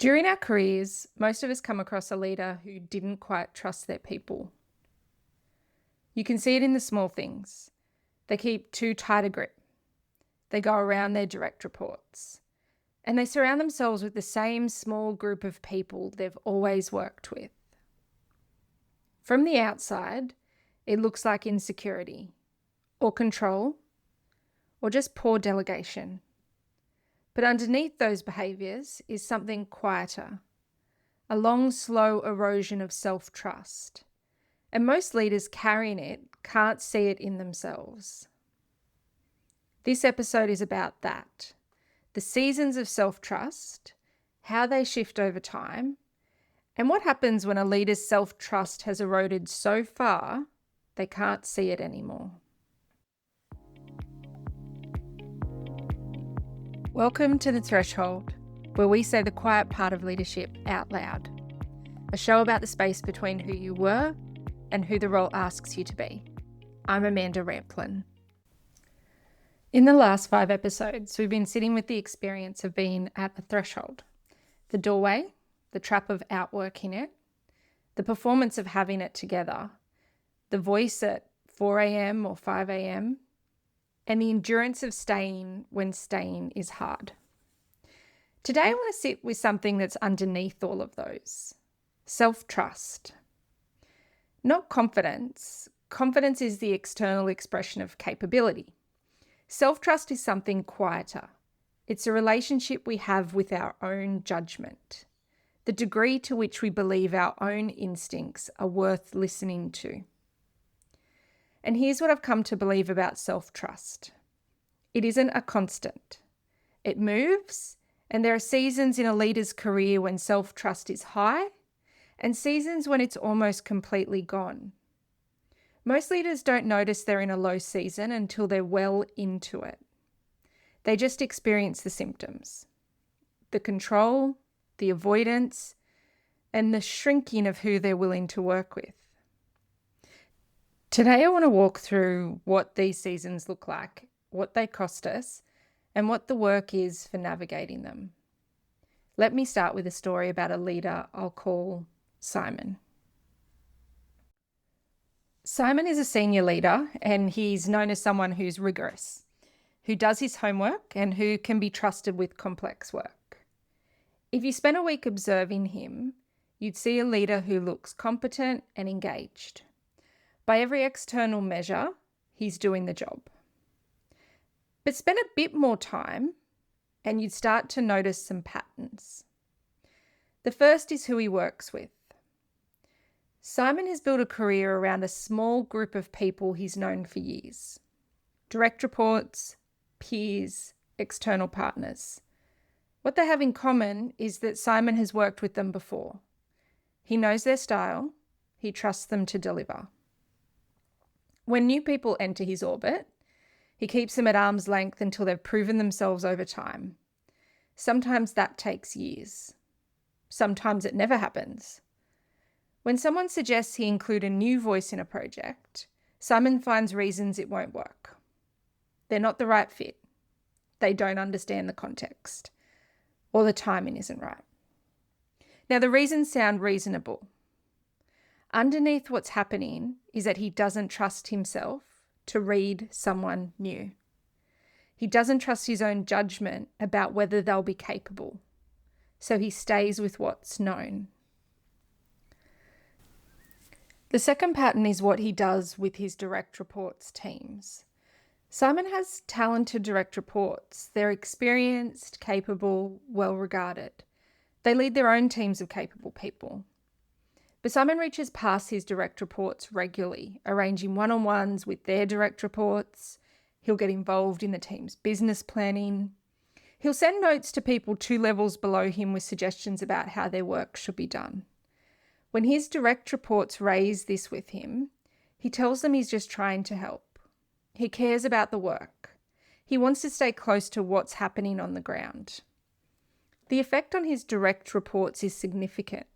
During our careers, most of us come across a leader who didn't quite trust their people. You can see it in the small things. They keep too tight a grip. They go around their direct reports. And they surround themselves with the same small group of people they've always worked with. From the outside, it looks like insecurity, or control, or just poor delegation. But underneath those behaviours is something quieter, a long, slow erosion of self-trust. And most leaders carrying it can't see it in themselves. This episode is about that. The seasons of self-trust, how they shift over time, and what happens when a leader's self-trust has eroded so far they can't see it anymore. Welcome to The Threshold, where we say the quiet part of leadership out loud. A show about the space between who you were and who the role asks you to be. I'm Amanda Ramplin. In the last 5 episodes, we've been sitting with the experience of being at the threshold, the doorway, the trap of outworking it, the performance of having it together, the voice at 4 a.m. or 5 a.m., and the endurance of staying when staying is hard. Today, I want to sit with something that's underneath all of those. Self-trust. Not confidence. Confidence is the external expression of capability. Self-trust is something quieter. It's a relationship we have with our own judgment, the degree to which we believe our own instincts are worth listening to. And here's what I've come to believe about self-trust. It isn't a constant. It moves, and there are seasons in a leader's career when self-trust is high, and seasons when it's almost completely gone. Most leaders don't notice they're in a low season until they're well into it. They just experience the symptoms. The control, the avoidance, and the shrinking of who they're willing to work with. Today I want to walk through what these seasons look like, what they cost us, and what the work is for navigating them. Let me start with a story about a leader I'll call Simon. Simon is a senior leader, and he's known as someone who's rigorous, who does his homework and who can be trusted with complex work. If you spent a week observing him, you'd see a leader who looks competent and engaged. By every external measure, he's doing the job. But spend a bit more time and you'd start to notice some patterns. The first is who he works with. Simon has built a career around a small group of people he's known for years. Direct reports, peers, external partners. What they have in common is that Simon has worked with them before. He knows their style. He trusts them to deliver. When new people enter his orbit, he keeps them at arm's length until they've proven themselves over time. Sometimes that takes years. Sometimes it never happens. When someone suggests he include a new voice in a project, Simon finds reasons it won't work. They're not the right fit. They don't understand the context. Or the timing isn't right. Now, the reasons sound reasonable. Underneath what's happening is that he doesn't trust himself to read someone new. He doesn't trust his own judgment about whether they'll be capable. So he stays with what's known. The second pattern is what he does with his direct reports teams. Simon has talented direct reports. They're experienced, capable, well-regarded. They lead their own teams of capable people. But Simon reaches past his direct reports regularly, arranging one-on-ones with their direct reports. He'll get involved in the team's business planning. He'll send notes to people 2 levels below him with suggestions about how their work should be done. When his direct reports raise this with him, he tells them he's just trying to help. He cares about the work. He wants to stay close to what's happening on the ground. The effect on his direct reports is significant.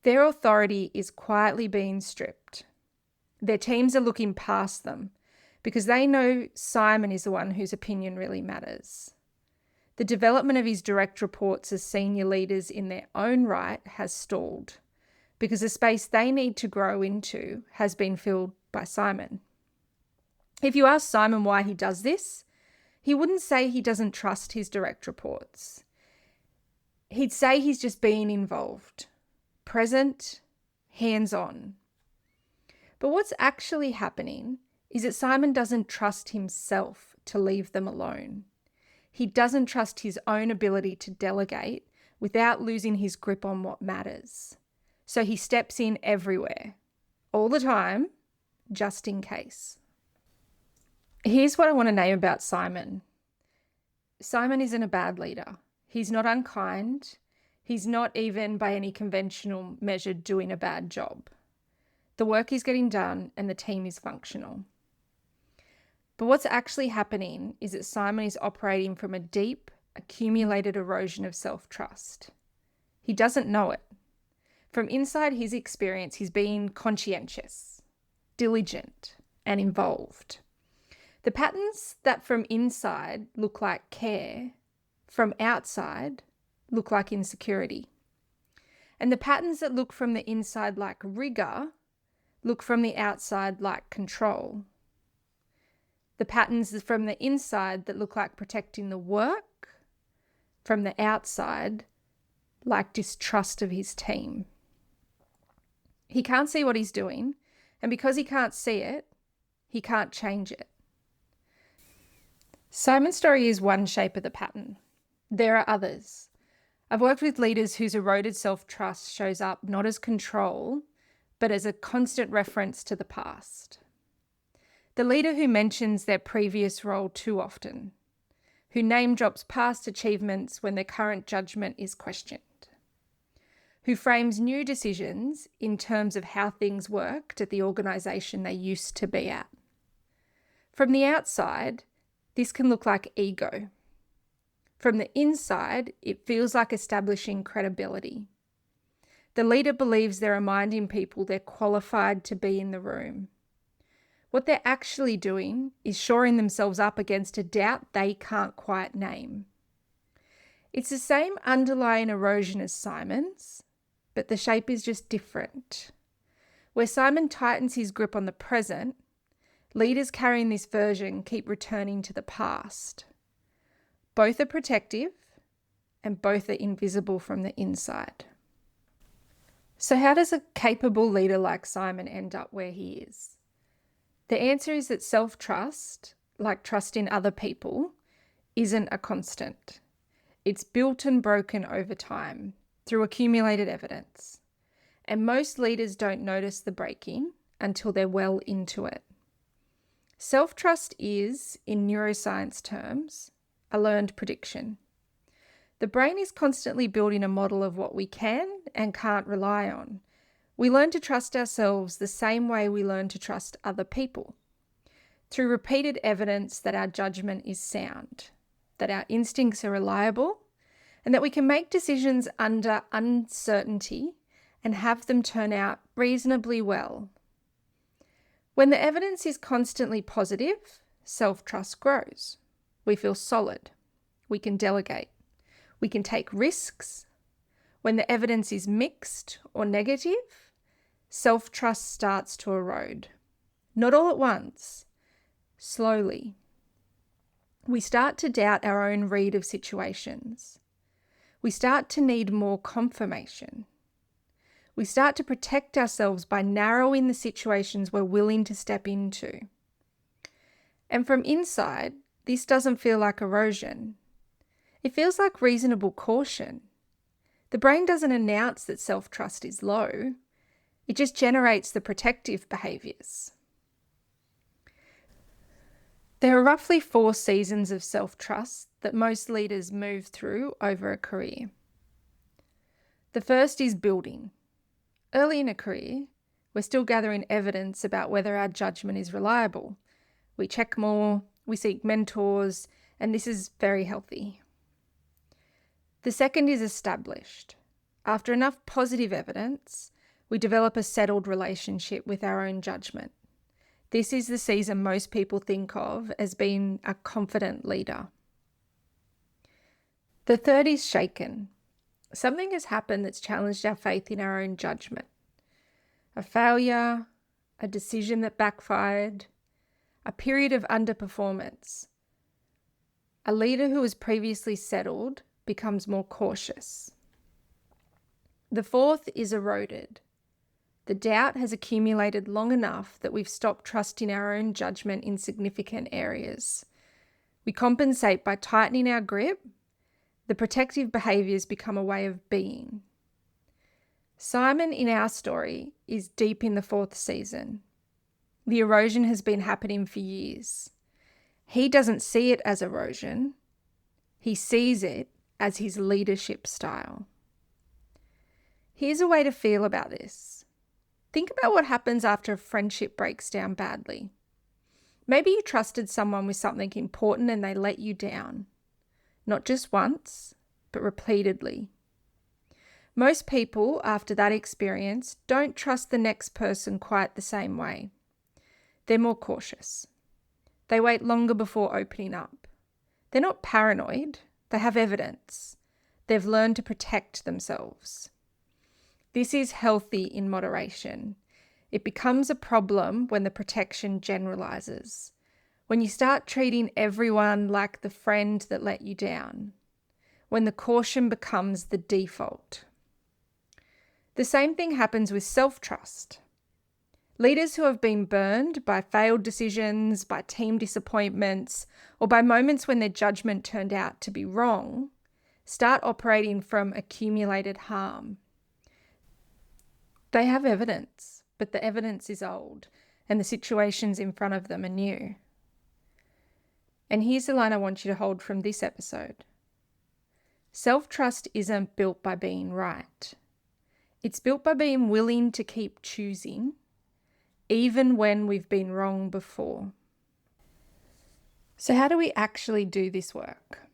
Their authority is quietly being stripped. Their teams are looking past them because they know Simon is the one whose opinion really matters. The development of his direct reports as senior leaders in their own right has stalled because the space they need to grow into has been filled by Simon. If you ask Simon why he does this, he wouldn't say he doesn't trust his direct reports. He'd say he's just being involved, present, hands-on. But what's actually happening is that Simon doesn't trust himself to leave them alone. He doesn't trust his own ability to delegate without losing his grip on what matters. So he steps in everywhere, all the time, just in case. Here's what I want to name about Simon. Simon isn't a bad leader. He's not unkind. He's not even by any conventional measure doing a bad job. The work is getting done and the team is functional. But what's actually happening is that Simon is operating from a deep, accumulated erosion of self-trust. He doesn't know it. From inside his experience, he's being conscientious, diligent, and involved. The patterns that from inside look like care, from outside look like insecurity. And the patterns that look from the inside like rigor look from the outside like control. The patterns from the inside that look like protecting the work, from the outside like distrust of his team. He can't see what he's doing, and because he can't see it, he can't change it. Simon's story is one shape of the pattern. There are others. I've worked with leaders whose eroded self-trust shows up not as control, but as a constant reference to the past. The leader who mentions their previous role too often, who name drops past achievements when their current judgment is questioned, who frames new decisions in terms of how things worked at the organisation they used to be at. From the outside, this can look like ego. From the inside, it feels like establishing credibility. The leader believes they're reminding people they're qualified to be in the room. What they're actually doing is shoring themselves up against a doubt they can't quite name. It's the same underlying erosion as Simon's, but the shape is just different. Where Simon tightens his grip on the present, leaders carrying this version keep returning to the past. Both are protective and both are invisible from the inside. So how does a capable leader like Simon end up where he is? The answer is that self-trust, like trust in other people, isn't a constant. It's built and broken over time through accumulated evidence. And most leaders don't notice the breaking until they're well into it. Self-trust is, in neuroscience terms, a learned prediction. The brain is constantly building a model of what we can and can't rely on. We learn to trust ourselves the same way we learn to trust other people, through repeated evidence that our judgment is sound, that our instincts are reliable, and that we can make decisions under uncertainty and have them turn out reasonably well. When the evidence is constantly positive, self-trust grows. We feel solid. We can delegate. We can take risks. When the evidence is mixed or negative, self-trust starts to erode. Not all at once, slowly. We start to doubt our own read of situations. We start to need more confirmation. We start to protect ourselves by narrowing the situations we're willing to step into. And from inside, this doesn't feel like erosion. It feels like reasonable caution. The brain doesn't announce that self-trust is low. It just generates the protective behaviours. There are roughly 4 seasons of self-trust that most leaders move through over a career. The first is building. Early in a career, we're still gathering evidence about whether our judgment is reliable. We check more, we seek mentors, and this is very healthy. The second is established. After enough positive evidence, we develop a settled relationship with our own judgment. This is the season most people think of as being a confident leader. The third is shaken. Something has happened that's challenged our faith in our own judgment. A failure, a decision that backfired, a period of underperformance. A leader who was previously settled becomes more cautious. The fourth is eroded. The doubt has accumulated long enough that we've stopped trusting our own judgment in significant areas. We compensate by tightening our grip. The protective behaviours become a way of being. Simon in our story is deep in the fourth season. The erosion has been happening for years. He doesn't see it as erosion. He sees it as his leadership style. Here's a way to feel about this. Think about what happens after a friendship breaks down badly. Maybe you trusted someone with something important and they let you down. Not just once, but repeatedly. Most people, after that experience, don't trust the next person quite the same way. They're more cautious. They wait longer before opening up. They're not paranoid. They have evidence. They've learned to protect themselves. This is healthy in moderation. It becomes a problem when the protection generalizes. When you start treating everyone like the friend that let you down. When the caution becomes the default. The same thing happens with self-trust. Leaders who have been burned by failed decisions, by team disappointments, or by moments when their judgment turned out to be wrong, start operating from accumulated harm. They have evidence, but the evidence is old, and the situations in front of them are new. And here's the line I want you to hold from this episode. Self-trust isn't built by being right. It's built by being willing to keep choosing, even when we've been wrong before. So how do we actually do this work?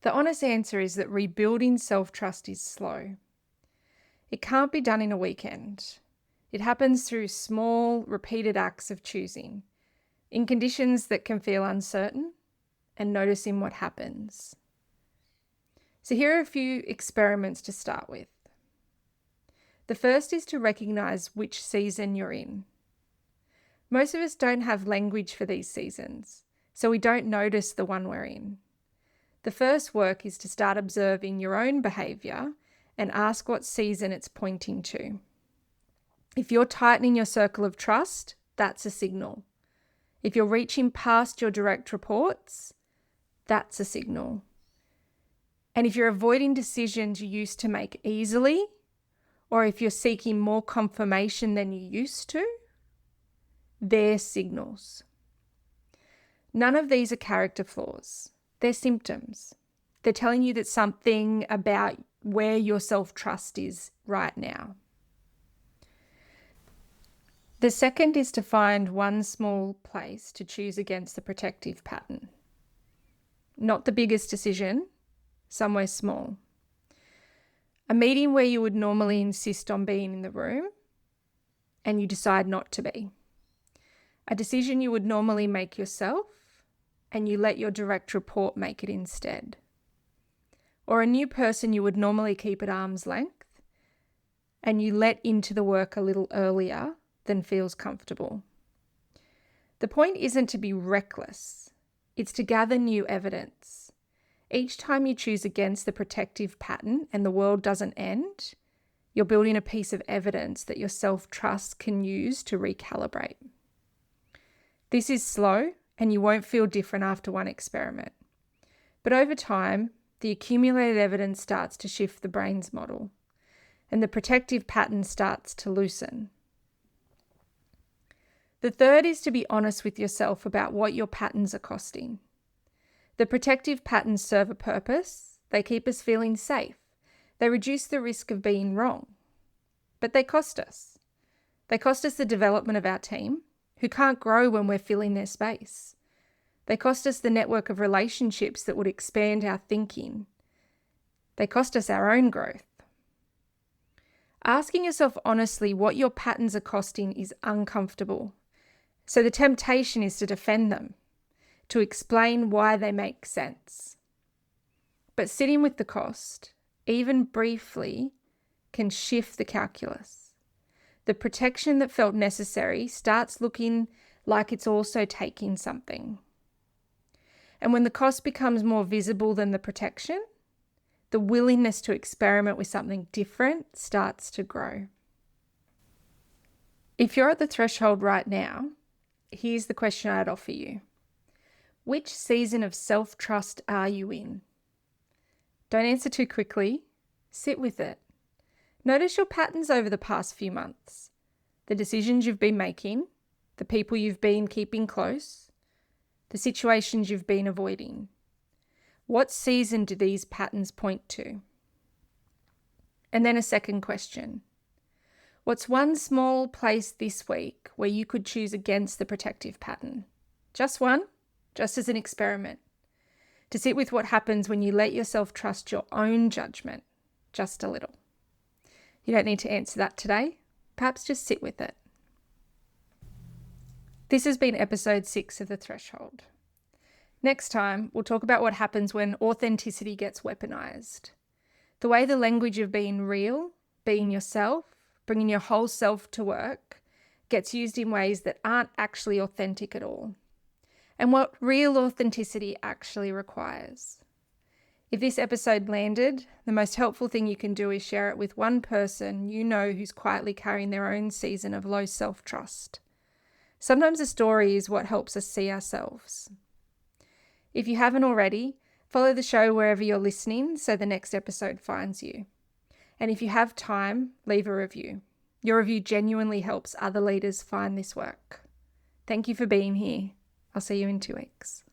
The honest answer is that rebuilding self-trust is slow. It can't be done in a weekend. It happens through small, repeated acts of choosing, in conditions that can feel uncertain, and noticing what happens. So here are a few experiments to start with. The first is to recognize which season you're in. Most of us don't have language for these seasons, so we don't notice the one we're in. The first work is to start observing your own behavior and ask what season it's pointing to. If you're tightening your circle of trust, that's a signal. If you're reaching past your direct reports, that's a signal. And if you're avoiding decisions you used to make easily, or if you're seeking more confirmation than you used to, they're signals. None of these are character flaws. They're symptoms. They're telling you that something about where your self-trust is right now. The second is to find one small place to choose against the protective pattern. Not the biggest decision, somewhere small. A meeting where you would normally insist on being in the room and you decide not to be. A decision you would normally make yourself and you let your direct report make it instead. Or a new person you would normally keep at arm's length and you let into the work a little earlier than feels comfortable. The point isn't to be reckless, it's to gather new evidence. Each time you choose against the protective pattern and the world doesn't end, you're building a piece of evidence that your self-trust can use to recalibrate. This is slow and you won't feel different after one experiment. But over time, the accumulated evidence starts to shift the brain's model and the protective pattern starts to loosen. The third is to be honest with yourself about what your patterns are costing. The protective patterns serve a purpose. They keep us feeling safe. They reduce the risk of being wrong. But they cost us. They cost us the development of our team, who can't grow when we're filling their space. They cost us the network of relationships that would expand our thinking. They cost us our own growth. Asking yourself honestly what your patterns are costing is uncomfortable. So the temptation is to defend them, to explain why they make sense. But sitting with the cost, even briefly, can shift the calculus. The protection that felt necessary starts looking like it's also taking something. And when the cost becomes more visible than the protection, the willingness to experiment with something different starts to grow. If you're at the threshold right now, here's the question I'd offer you. Which season of self-trust are you in? Don't answer too quickly. Sit with it. Notice your patterns over the past few months, the decisions you've been making, the people you've been keeping close, the situations you've been avoiding. What season do these patterns point to? And then a second question. What's one small place this week where you could choose against the protective pattern? Just one, just as an experiment. To sit with what happens when you let yourself trust your own judgment, just a little. You don't need to answer that today. Perhaps just sit with it. This has been episode 6 of The Threshold. Next time, we'll talk about what happens when authenticity gets weaponized. The way the language of being real, being yourself, bringing your whole self to work, gets used in ways that aren't actually authentic at all. And what real authenticity actually requires. If this episode landed, the most helpful thing you can do is share it with one person you know who's quietly carrying their own season of low self-trust. Sometimes a story is what helps us see ourselves. If you haven't already, follow the show wherever you're listening so the next episode finds you. And if you have time, leave a review. Your review genuinely helps other leaders find this work. Thank you for being here. I'll see you in 2 weeks.